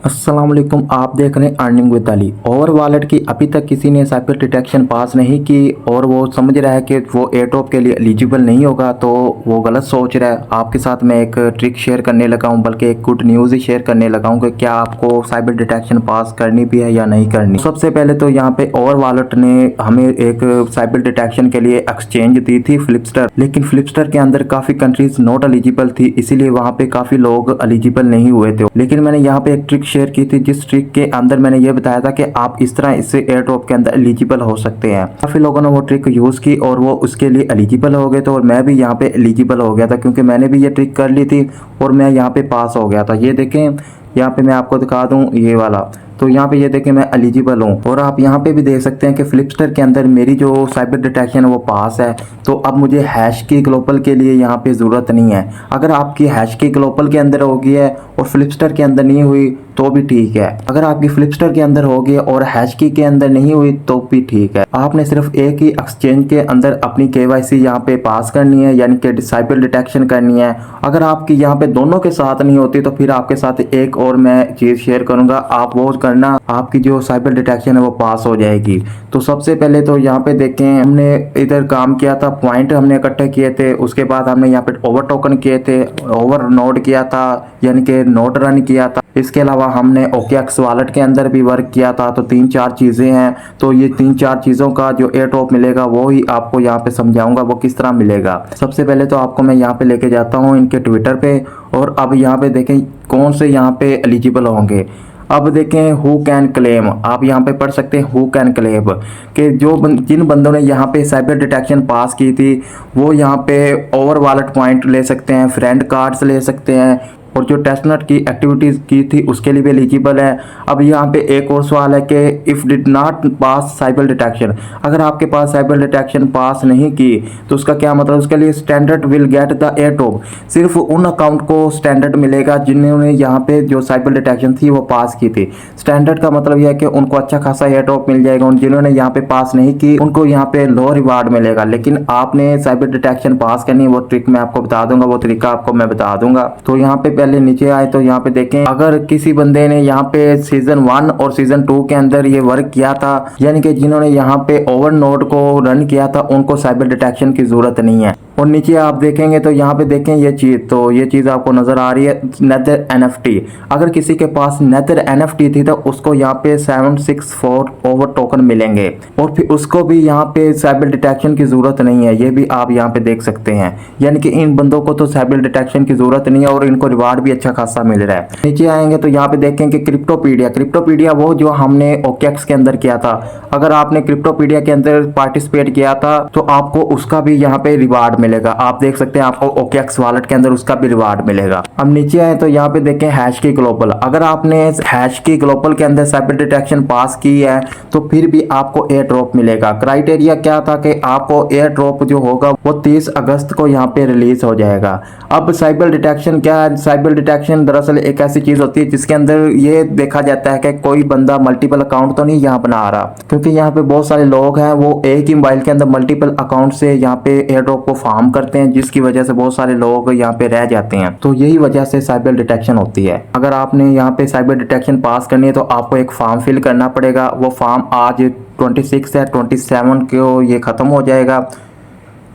अस्सलाम वालेकुम। आप देख रहे हैं earning with Ali. Over wallet की अभी तक किसी ने साइबर डिटेक्शन पास नहीं की और वो समझ रहा है कि वो एयरड्रॉप के लिए एलिजिबल नहीं होगा, तो वो गलत सोच रहा है। आपके साथ मैं एक ट्रिक शेयर करने लगा हूं, बल्कि एक गुड न्यूज़ ही शेयर करने लगा हूं कि क्या आपको साइबर डिटेक्शन पास करनी भी है या नहीं करनी। सबसे पहले तो यहाँ पे ओवर वॉलेट ने हमें एक साइबर डिटेक्शन के लिए एक्सचेंज दी थी फ्लिपस्टर, लेकिन फ्लिपस्टर के अंदर काफ़ी कंट्रीज नॉट एलिजिबल थी, इसीलिए वहाँ पे काफ़ी लोग एलिजिबल नहीं हुए थे। लेकिन मैंने यहाँ पे एक ट्रिक शेयर की थी, जिस ट्रिक के अंदर मैंने ये बताया था कि आप इस तरह इससे एयर ड्रॉप के अंदर एलिजिबल हो सकते हैं। काफ़ी लोगों ने वो ट्रिक यूज़ की और वो उसके लिए एलिजिबल हो गए थे, और मैं भी यहाँ पे एलिजिबल हो गया था क्योंकि मैंने भी ये ट्रिक कर ली थी और मैं यहाँ पे पास हो गया था। ये देखें, यहाँ पे मैं आपको दिखा दूँ ये वाला, तो यहाँ पे ये देखें मैं एलिजिबल हूँ। और आप यहाँ पे भी देख सकते हैं कि फ्लिपस्टर के अंदर मेरी जो साइबर डिटेक्शन है वो पास है। तो अब मुझे हैश की ग्लोबल के लिए यहाँ पे ज़रूरत नहीं है। अगर आपकी हैश की ग्लोबल के अंदर होगी है और फ्लिपस्टर के अंदर नहीं हुई तो भी ठीक है। अगर आपकी फ्लिपस्टर के अंदर होगी और हैश की के अंदर नहीं हुई तो भी ठीक है। आपने सिर्फ एक ही एक्सचेंज के अंदर अपनी KYC यहाँ पे पास करनी है, यानी कि साइबर डिटेक्शन करनी है। अगर आपकी यहाँ पे दोनों के साथ नहीं होती तो फिर आपके साथ एक और मैं चीज़ शेयर करूँगा, आप वो करना, आपकी जो साइबर डिटेक्शन है वो पास हो जाएगी। तो सबसे पहले तो यहाँ पे देखें, हमने इधर काम किया था, पॉइंट हमने इकट्ठे किए थे, उसके बाद हमने यहाँ पे ओवर टोकन किए थे, ओवर नोड किया था, यानी कि नोड रन किया था। इसके अलावा हमने OKX वॉलेट के अंदर भी वर्क किया था। तो 3-4 चीज़ें हैं। तो ये 3-4 चीज़ों का जो एयर ड्रॉप मिलेगा वो ही आपको यहाँ पे समझाऊंगा वो किस तरह मिलेगा। सबसे पहले तो आपको मैं यहाँ पे लेके जाता हूँ इनके ट्विटर पे, और अब यहाँ पे देखें कौन से यहाँ पे एलिजिबल होंगे। अब देखें हु कैन क्लेम, आप यहाँ पे पढ़ सकते हैं हु कैन क्लेम कि जिन बंदों ने यहाँ पे साइबर डिटेक्शन पास की थी वो यहाँ पे ओवर वॉलेट पॉइंट ले सकते हैं, फ्रेंड कार्ड्स ले सकते हैं, और जो टेस्टनेट की एक्टिविटीज़ की थी उसके लिए भी एलिजिबल है। अब यहाँ पे एक और सवाल है कि if did not pass cyber detection, अगर आपके पास साइबर डिटेक्शन पास नहीं की तो उसका क्या मतलब, उसके लिए standard will get the air drop. सिर्फ उन अकाउंट को स्टैंडर्ड मिलेगा जिन्होंने यहाँ पे जो साइबर डिटेक्शन थी वो पास की थी। स्टैंडर्ड का मतलब यह है कि उनको अच्छा खासा एयर ड्रॉप मिल जाएगा, जिन्होंने यहाँ पे पास नहीं की उनको यहाँ पे लो रिवार्ड मिलेगा। लेकिन आपने साइबर डिटेक्शन पास करनी है, वो ट्रिक मैं आपको बता दूंगा, वो तरीका आपको मैं बता दूंगा। तो यहाँ पे पहले नीचे आए तो यहाँ पे देखें, अगर किसी बंदे ने यहाँ पे सीजन 1 और सीजन 2 के अंदर ये वर्क किया था, यानी कि जिन्होंने यहाँ पे ओवर नोड को रन किया था, उनको साइबर डिटेक्शन की जरूरत नहीं है। और नीचे आप देखेंगे तो यहाँ पे देखें ये चीज़, तो ये चीज़ आपको नज़र आ रही है नेदर NFT। अगर किसी के पास नेदर NFT थी तो उसको यहाँ पे 764 ओवर टोकन मिलेंगे, और फिर उसको भी यहाँ पे साइबर डिटेक्शन की ज़रूरत नहीं है। ये भी आप यहाँ पे देख सकते हैं, यानी कि इन बंदों को तो साइबर डिटेक्शन की ज़रूरत नहीं है और इनको रिवार्ड भी अच्छा खासा मिल रहा है। नीचे आएंगे तो यहाँ पे देखें कि क्रिप्टोपीडिया वो जो हमने OKX के अंदर किया था, अगर आपने क्रिप्टोपीडिया के अंदर पार्टिसिपेट किया था तो आपको उसका भी यहाँ पे रिवार्ड मिलेगा। आप देख सकते हैं आपको OKX वॉलेट के अंदर उसका भी रिवार्ड मिलेगा। अब नीचे आए तो यहाँ पे देखें हैश की ग्लोबल, अगर आपने हैश की ग्लोबल के अंदर साइबर डिटेक्शन पास की है तो फिर भी आपको एयर ड्रॉप मिलेगा। क्राइटेरिया क्या था कि आपको एयर ड्रॉप जो होगा वो 30 अगस्त को यहाँ पे रिलीज हो जाएगा। अब साइबर डिटेक्शन क्या है, साइबर डिटेक्शन दरअसल एक ऐसी चीज होती है जिसके अंदर ये देखा जाता है कि कोई बंदा मल्टीपल अकाउंट तो नहीं यहाँ बना रहा, क्योंकि यहाँ पे बहुत सारे लोग हैं वो एक ही मोबाइल के अंदर मल्टीपल अकाउंट से यहाँ पे एयर ड्रॉप को फार्म करते हैं, जिसकी वजह से बहुत सारे लोग यहाँ पे रह जाते हैं। तो यही वजह से साइबर डिटेक्शन होती है। अगर आपने यहाँ पे साइबर डिटेक्शन पास करनी है तो आपको एक फॉर्म फिल करना पड़ेगा। वो फॉर्म आज 26 या 27 को ये खत्म हो जाएगा,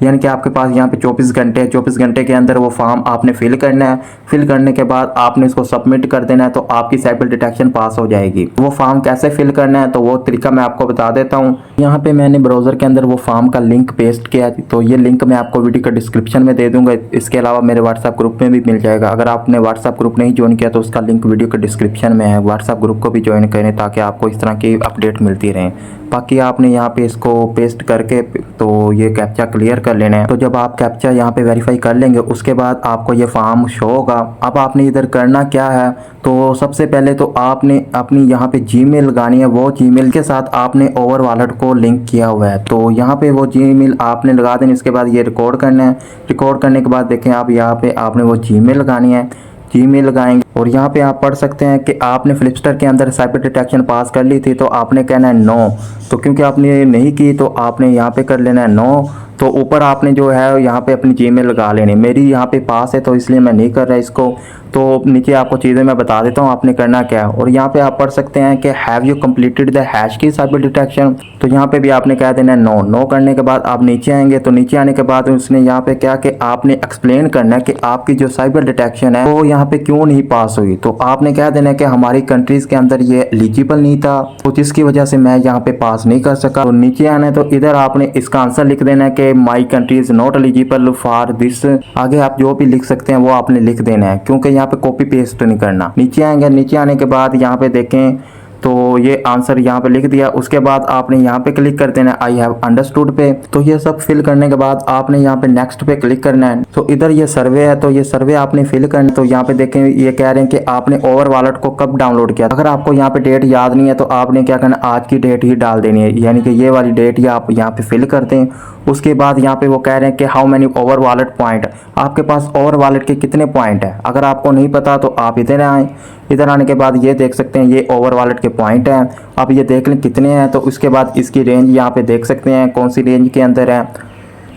यानी कि आपके पास यहाँ पे 24 घंटे के अंदर वो फॉर्म आपने फिल करना है। फिल करने के बाद आपने इसको सबमिट कर देना है तो आपकी साइबर डिटेक्शन पास हो जाएगी। वो फॉर्म कैसे फिल करना है तो वो तरीका मैं आपको बता देता हूँ। यहाँ पे मैंने ब्राउज़र के अंदर वो फॉर्म का लिंक पेस्ट किया, तो ये लिंक मैं आपको वीडियो का डिस्क्रिप्शन में दे दूंगा। इसके अलावा मेरे व्हाट्सएप ग्रुप में भी मिल जाएगा। अगर आपने व्हाट्सएप ग्रुप नहीं ज्वाइन किया तो उसका लिंक वीडियो के डिस्क्रिप्शन में है। व्हाट्सएप ग्रुप को भी ज्वाइन करें ताकि आपको इस तरह की अपडेट मिलती रहे। बाकी आपने यहाँ पे इसको पेस्ट करके तो ये कैप्चा क्लियर कर लेना है। तो जब आप कैप्चा यहाँ पे वेरीफाई कर लेंगे उसके बाद आपको ये फॉर्म शो होगा। अब आपने इधर करना क्या है, तो सबसे पहले तो आपने अपनी यहाँ पे जीमेल लगानी है। वो जीमेल के साथ आपने ओवर वॉलेट को लिंक किया हुआ है, तो यहाँ पे वो जीमेल आपने लगा देनी। इसके बाद ये रिकॉर्ड करना है। रिकॉर्ड करने के बाद देखें आप यहाँ पे आपने वो जीमेल लगानी है। जीमेल लगाएंगे और यहाँ पे आप पढ़ सकते हैं कि आपने फ्लिपस्टर के अंदर साइबर डिटेक्शन पास कर ली थी, तो आपने कहना है नो। तो क्योंकि आपने नहीं की तो आपने यहाँ पे कर लेना है नो। तो ऊपर आपने जो है यहाँ पे अपनी जीमेल लगा लेनी। मेरी यहाँ पे पास है तो इसलिए मैं नहीं कर रहा इसको। तो नीचे आपको चीज़ें मैं बता देता हूँ आपने करना क्या है। और यहाँ पे आप पढ़ सकते हैं कि have you completed the hash की साइबर डिटेक्शन, तो यहाँ पे भी आपने कह देना है नो। नो करने के बाद आप नीचे आएंगे, तो नीचे आने के बाद उसने यहाँ पे क्या कि आपने एक्सप्लेन करना है कि आपकी जो साइबर डिटेक्शन है वो यहाँ पे क्यों नहीं पास हुई। तो आपने कह देना है कि हमारी कंट्रीज के अंदर ये एलिजिबल नहीं था, तो जिसकी वजह से मैं यहाँ पे पास नहीं कर सका। तो नीचे आना है तो इधर आपने इसका आंसर लिख देना है कि my country is not eligible for this. आगे आप जो भी लिख सकते हैं वो आपने लिख देना है, क्योंकि यहाँ पे कॉपी पेस्ट नहीं करना। नीचे आएंगे, नीचे आने के बाद यहाँ पे देखें तो ये आंसर यहाँ पे लिख दिया। उसके बाद आपने यहाँ पे क्लिक कर देना आई हैव अंडरस्टूड पे। तो ये सब फिल करने के बाद आपने यहाँ पे नेक्स्ट पे क्लिक करना है। तो इधर ये सर्वे है, तो ये सर्वे आपने फिल करना है। तो यहाँ पे देखें ये कह रहे हैं कि आपने ओवर वॉलेट को कब डाउनलोड किया। अगर आपको यहाँ पे डेट याद नहीं है तो आपने क्या करना, आज की डेट ही डाल देनी है, यानी कि ये वाली डेट ही आप यहाँ पे फिल करते हैं। उसके बाद यहाँ पे वो कह रहे हैं कि how many over wallet point, आपके पास ओवर वॉलेट के कितने पॉइंट है। अगर आपको नहीं पता तो आप इधर आए, इधर आने के बाद ये देख सकते हैं ये ओवर वॉलेट के पॉइंट हैं। आप ये देख लें कितने हैं। तो उसके बाद इसकी रेंज यहाँ पे देख सकते हैं कौन सी रेंज के अंदर है।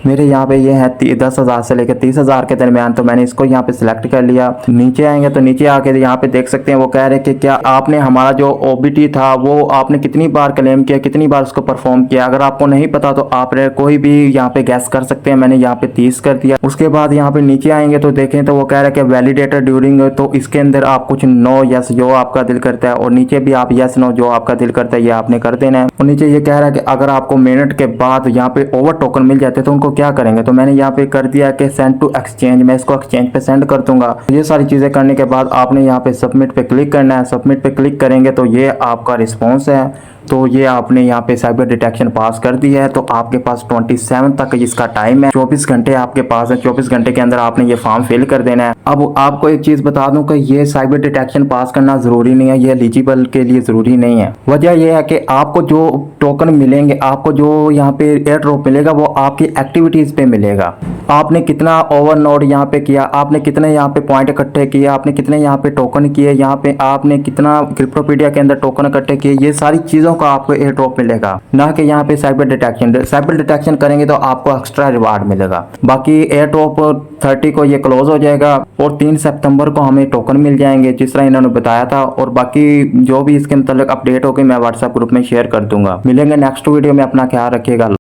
मेरे यहाँ पे ये है 10,000 से लेकर 30,000 के दरमियान, तो मैंने इसको यहाँ पे सिलेक्ट कर लिया। नीचे आएंगे तो नीचे आके यहाँ पे देख सकते हैं वो कह रहे हैं कि क्या आपने हमारा जो ओबीटी था वो आपने कितनी बार क्लेम किया, कितनी बार उसको परफॉर्म किया। अगर आपको नहीं पता तो आप कोई भी यहाँ पे गैस कर सकते हैं। मैंने यहाँ पे 30 कर दिया। उसके बाद यहाँ पे नीचे आएंगे तो देखें तो वो कह रहा है कि वैलिडेटर ड्यूरिंग, तो इसके अंदर आप कुछ नो यस जो आपका दिल करता है, और नीचे भी आप यस नो जो आपका दिल करता है ये आपने कर देना है। और नीचे ये कह रहा है कि अगर आपको मिनट के बाद यहाँ पे ओवर टोकन मिल जाते तो उनको क्या करेंगे। तो मैंने यहाँ पे कर दिया कि सेंड टू एक्सचेंज, मैं इसको एक्सचेंज पे सेंड कर दूंगा। ये सारी चीज़ें करने के बाद आपने यहाँ पे सबमिट पे क्लिक करना है। सबमिट पे क्लिक करेंगे तो ये आपका रिस्पॉन्स है। तो ये आपने यहाँ पे साइबर डिटेक्शन पास कर दी है। तो आपके पास 27 तक इसका टाइम है, 24 घंटे आपके पास है। 24 घंटे के अंदर आपने ये फॉर्म फिल कर देना है। अब आपको एक चीज़ बता दूं कि ये साइबर डिटेक्शन पास करना ज़रूरी नहीं है, ये एलिजिबल के लिए ज़रूरी नहीं है। वजह यह है कि आपको जो टोकन मिलेंगे, आपको जो यहाँ पे एयर ड्रॉप मिलेगा वो आपकी एक्टिविटीज़ पे मिलेगा। आपने कितना ओवर नोड यहाँ पे किया, आपने कितने यहाँ पे पॉइंट इकट्ठे किए, आपने कितने यहाँ पे टोकन किए, यहाँ पे आपने कितना क्रिप्टोपीडिया के अंदर टोकन इकट्ठे किए, ये सारी चीज़ों का आपको एयर ड्रॉप मिलेगा, ना कि यहाँ पे साइबर डिटेक्शन। साइबर डिटेक्शन करेंगे तो आपको एक्स्ट्रा रिवार्ड मिलेगा। बाकी एयर ड्रॉप 30 को ये क्लोज हो जाएगा और 3 सितंबर को हमें टोकन मिल जाएंगे जिस तरह इन्होंने बताया था। और बाकी जो भी इसके मतलब अपडेट होगी मैं व्हाट्सएप ग्रुप में शेयर कर दूंगा। मिलेंगे नेक्स्ट वीडियो में, अपना ख्याल रखिएगा।